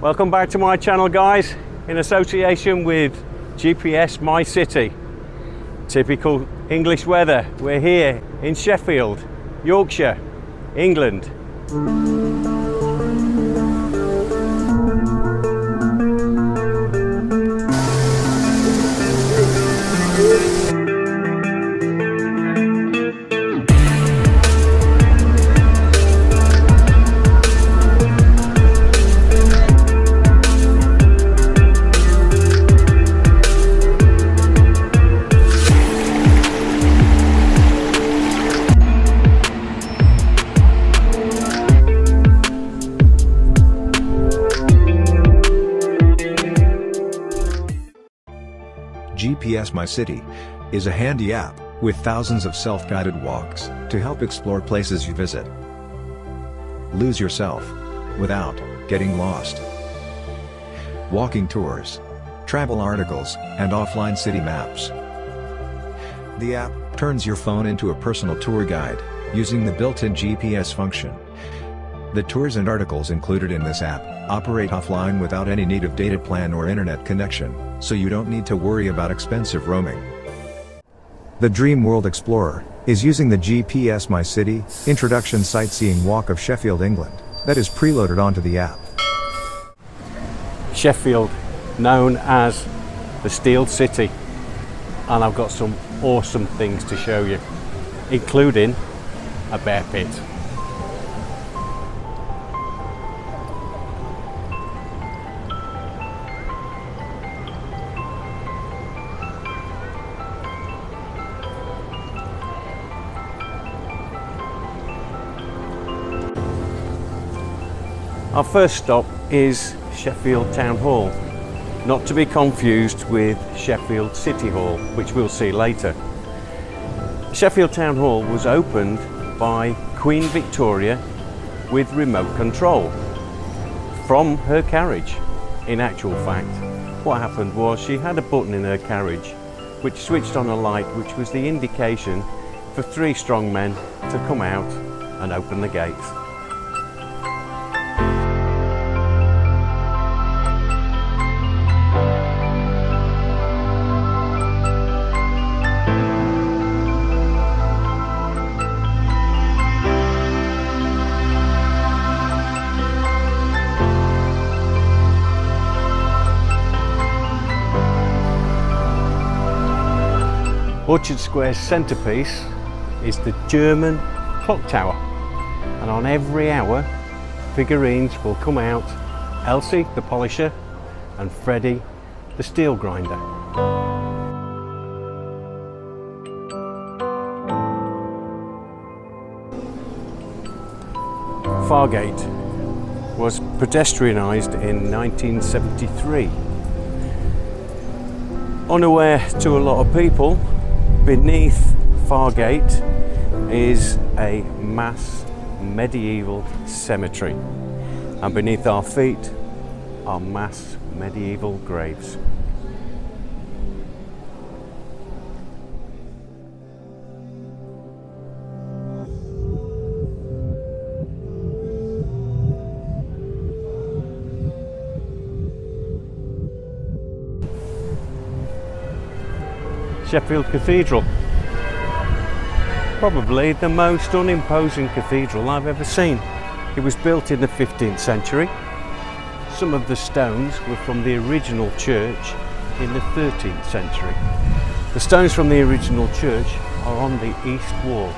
Welcome back to my channel, guys, in association with GPSmyCity. Typical English weather. We're here in Sheffield, Yorkshire, England. GPSmyCity is a handy app with thousands of self-guided walks to help explore places you visit. Lose yourself without getting lost. Walking tours, travel articles, and offline city maps. The app turns your phone into a personal tour guide using the built-in GPS function. The tours and articles included in this app operate offline without any need of data plan or internet connection, so you don't need to worry about expensive roaming. The Dream World Explorer is using the GPSmyCity Introduction Sightseeing Walk of Sheffield, England, that is preloaded onto the app. Sheffield, known as the Steel City, and I've got some awesome things to show you, including a bear pit. Our first stop is Sheffield Town Hall, not to be confused with Sheffield City Hall, which we'll see later. Sheffield Town Hall was opened by Queen Victoria with remote control from her carriage. In actual fact, what happened was she had a button in her carriage which switched on a light, which was the indication for 3 strong men to come out and open the gates. Orchard Square's centrepiece is the German clock tower, and on every hour figurines will come out: Elsie the polisher and Freddie the steel grinder. Fargate was pedestrianised in 1973. Unaware to a lot of people, beneath Fargate is a mass medieval cemetery, and beneath our feet are mass medieval graves. Sheffield Cathedral, probably the most unimposing cathedral I've ever seen. It was built in the 15th century. Some of the stones were from the original church in the 13th century. The stones from the original church are on the east wall.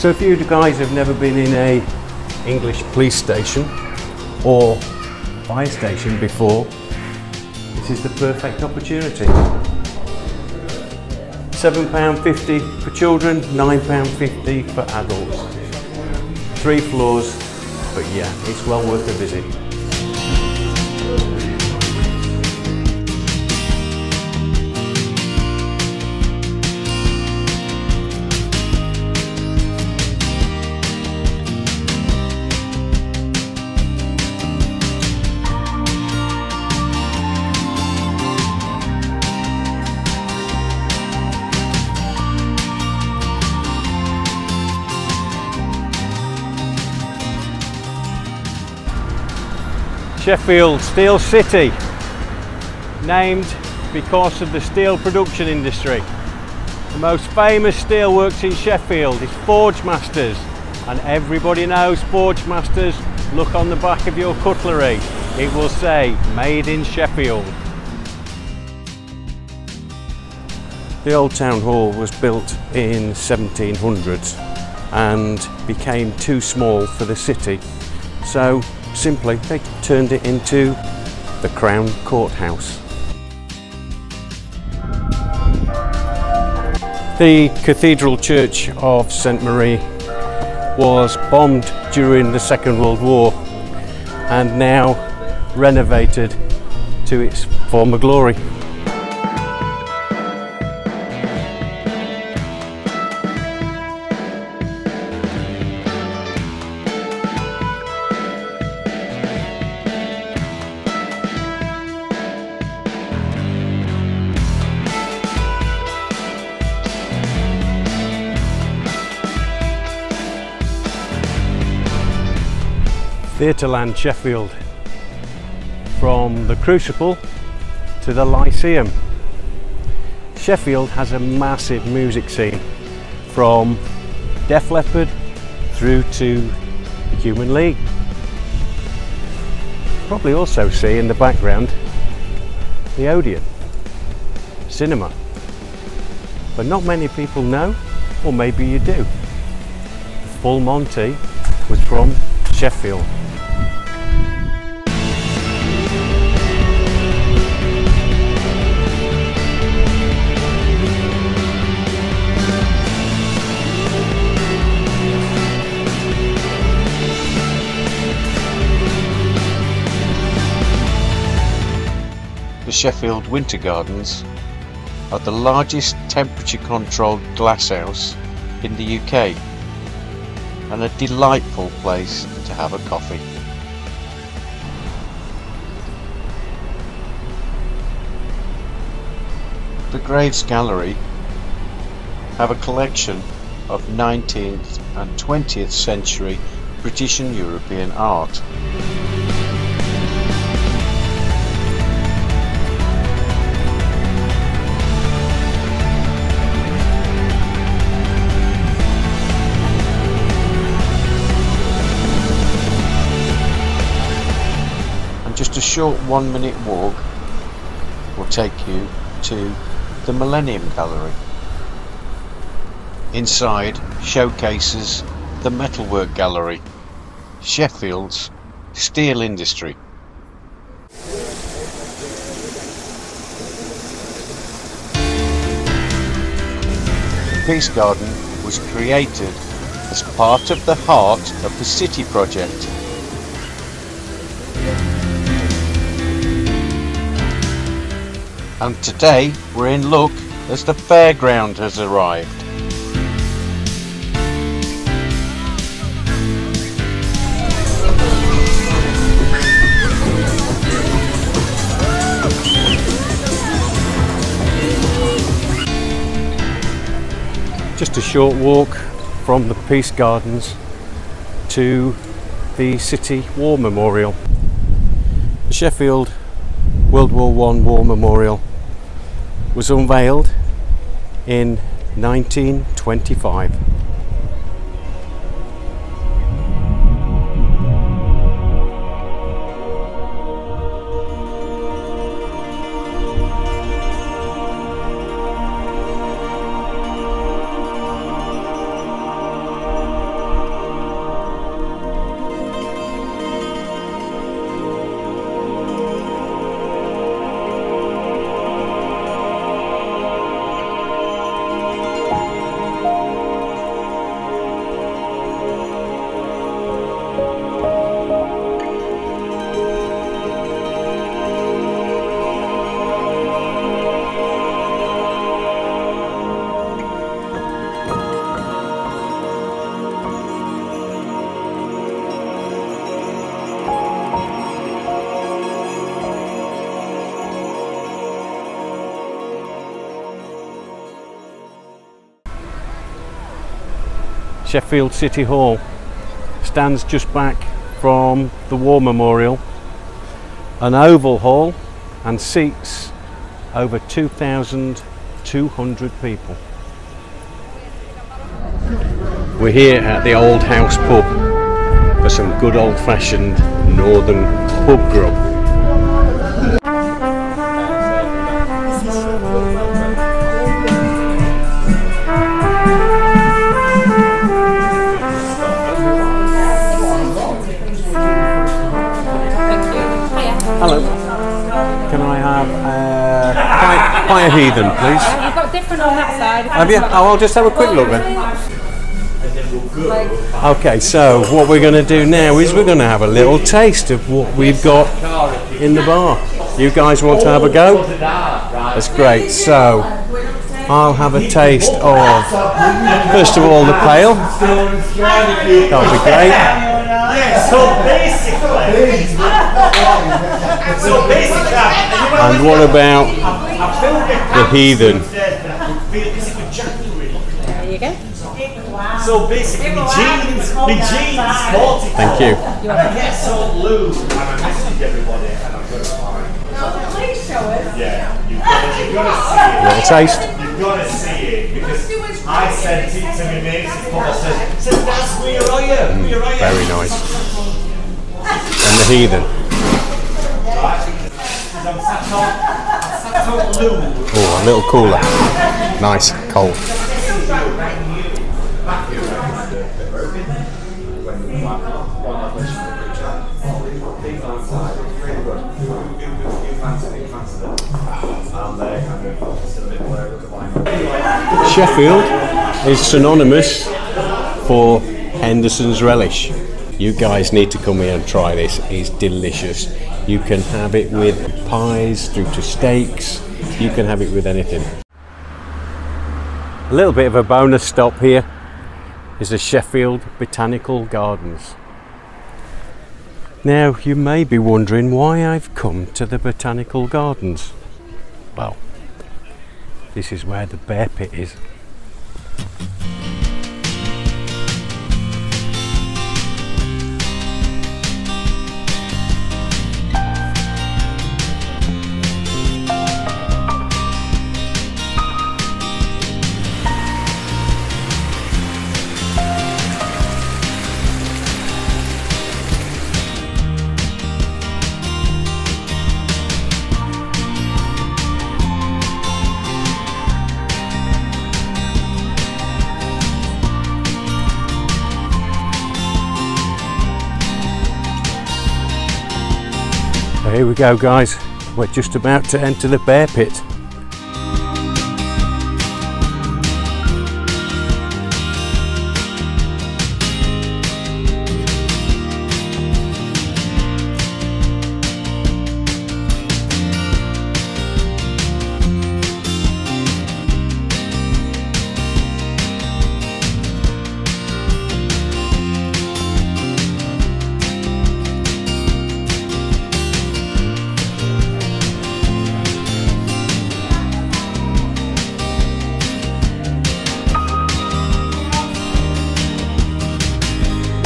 So if you guys have never been in a English police station or fire station before, this is the perfect opportunity. £7.50 for children, £9.50 for adults. 3 floors, but yeah, it's well worth a visit. Sheffield Steel City, named because of the steel production industry. The most famous steelworks in Sheffield is Forge Masters, and everybody knows Forge Masters. Look on the back of your cutlery, it will say made in Sheffield. The old town hall was built in 1700s and became too small for the city, so simply they turned it into the Crown Courthouse. The Cathedral Church of St Marie was bombed during the Second World War and now renovated to its former glory. Theatreland Sheffield, from the Crucible to the Lyceum. Sheffield has a massive music scene, from Def Leppard through to the Human League. Probably also see in the background the Odeon cinema, but not many people know, or maybe you do. Full Monty was from Sheffield. The Sheffield Winter Gardens are the largest temperature-controlled glasshouse in the UK and a delightful place to have a coffee. The Graves Gallery have a collection of 19th and 20th century British and European art. Just a short 1-minute walk will take you to the Millennium Gallery. Inside showcases the Metalwork Gallery, Sheffield's steel industry. The Peace Garden was created as part of the Heart of the City project. And today we're in luck as the fairground has arrived. Just a short walk from the Peace Gardens to the City War Memorial. The Sheffield World War I War Memorial was unveiled in 1925. Sheffield City Hall stands just back from the War Memorial, an oval hall, and seats over 2,200 people. We're here at the Old House pub for some good old-fashioned northern pub grub. Hello. Can I have pie of heathen, please? You've got different on that side. Have you? Oh, I'll just have a quick look then. Okay, so what we're going to do now is we're going to have a little taste of what we've got in the bar. You guys want to have a go? That's great. So I'll have a taste of, first of all, the pale. That'll be great. And what about the heathen? There you go. So basically, my jeans, Thank you. I get so loose, and I message everybody, and I'm going to find. No, please show us. Yeah, you've got to see it. Little taste. You've got to see it, because I sent it to my mates, and I said, "That's where are you? Where are you?" Very nice. And the heathen. Right, because I'm sat on loose. Oh, a little cooler. Nice, cold. Sheffield is synonymous for Henderson's relish. You guys need to come here and try this. It's delicious. You can have it with pies, through to steaks. You can have it with anything. A little bit of a bonus stop here is the Sheffield Botanical Gardens. Now you may be wondering why I've come to the Botanical Gardens. Well, this is where the bear pit is. So here we go, guys. We're just about to enter the bear pit.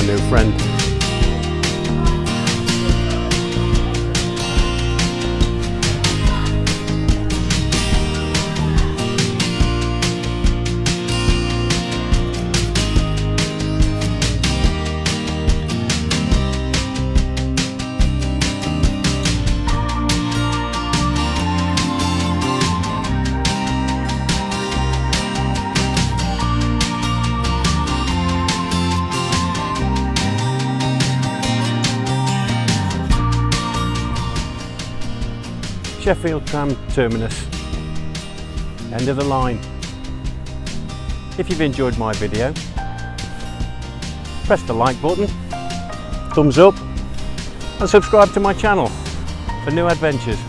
New friend. Sheffield tram terminus, end of the line. If you've enjoyed my video, press the like button, thumbs up, and subscribe to my channel for new adventures.